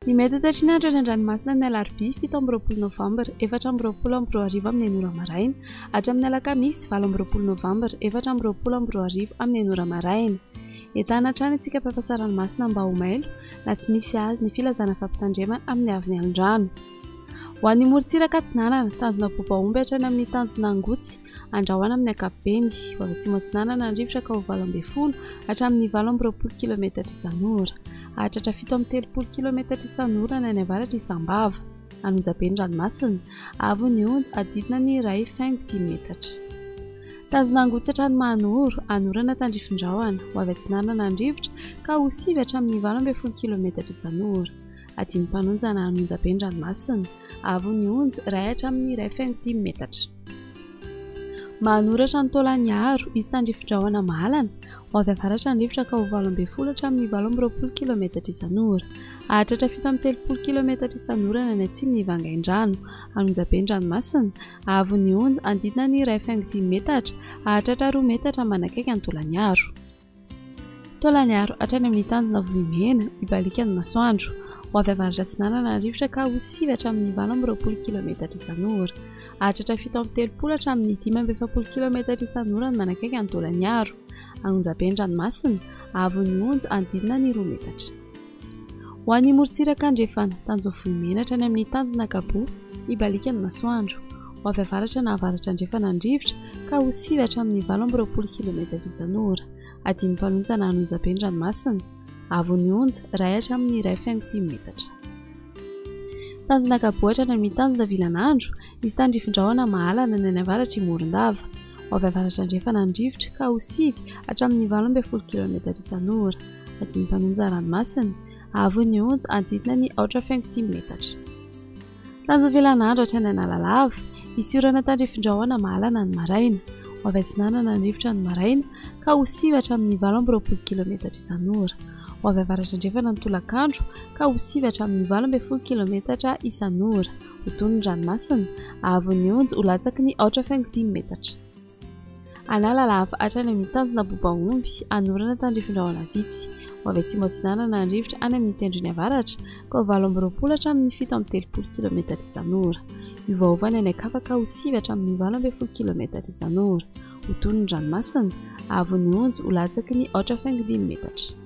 Ny mety ho tratrinandro eny an-dranomasina ny alarobia 7 Novembre 4 amin'ny enora maraina hatramin'ny alakamisy 7 Novembre 4 amin'ny enora maraina. Entana hatrany antsika mpampiasa ranomasina mba ho mailo na tsy misy azy ny filazana fampitandremana amin'ny aviny alin-drano. Ho an'ny morontsiraka atsinanana tanjona bobaomby hatrany amin'ny tanjona angotsy andrahoana amin'ny ankapobeny. Ho avy atsimo atsinanana andrivotra ka ho 8 hatramin'ny 20 km isan'ora. Hahatratra 7 km isan'ora ny any avaratra isam-bava. Anonjaben'ny ranomasina avy ny onja adidina ny 1,10 metatra. Tanjona angotsy hatrany manoro anorana tandrifin-drahona. Ho avy atsinanana andrivotra ka ho 9 hatramin'ny 12 km isan'ora. Adiny mpanonjana anonjaben'ny ranomasina avy ny onja 1 hatramin'ny 1,10 metatra. Manoratra ny taolan'aro izy tandrifin-drahona mahalana. Ho avy avaratra andrivotra ka ho 18 hatramin'ny 20 km isan'ora. Hahatratra 17 km isan'ora ny atsimon'ny vangain-drano. Anonjaben'ny ranomasina avy ny onja andidina ny 1,10 metatra. Hahatratra 2 metatra manakaiky ny taolan'aro. Taolan'aro hatrany amin'ny tanjona vohimena ibalika ny masoandro. Ho avy avaratra atsinanana andrivotra ka ho 9 hatramin'ny 20 km isan'ora. Hahatratra 17 hatramin'ny 17 km isan'ora ny manakaiky ny taolan'aro. Anonjaben'ny ranomasina avy ny onja andidina ny 2 metatra. Ho an'ny morontsiraka andrefana tanjona vohimena hatrany amin'ny tanjona kapoa ibalika ny masoandro. Ho avy avaratra na avaratra andrefana andrivotra ka ho 9 hatramin'ny 20 km isan'ora. Adiny mpanonjana anonjaben'ny ranomasina avy ny onja 1 hatramin'ny 1,10 metatra. Tanjona kapoa hatrany amin'ny tanjona vilanandro izy tandrifin-drahona mahalana ny any avaratra imoron-dava. Ho avy avaratra andrefana andrivotra ka ho 9 hatramin'ny 12 km isan'ora. Adiny mpanonjana ranomasina avy ny onja andidina ny 4,10 metatra. Tanjona vilanandro hatrany analalava isy orana tandrifin-drahona mahalana ny maraina. Ho avy atsinanana andrivotra ny maraina ka ho 9 hatramin'ny 20 km isan'ora. Ho avy avaratra andrefana ny tolakandro ka ho 9 hatramin'ny 12 km isan'ora. Ho toy ny ranomasina avy ny onja ho latsaky ny 4,10 metatra. Analalava hatrany amin'ny tanjona bobaomby anorana tandrifin-drahona vitsy. Ho avy atsimo atsinanana andrivotra any amin'ny tendrony avaratra ka ho 20 hatramin'ny 17 km isan'ora. Iovaova ny any akafa ka ho 9 hatramin'ny 12 km isan'ora. Ho toy ny ranomasina avy ny onja ho latsaky ny 4,10 metatra.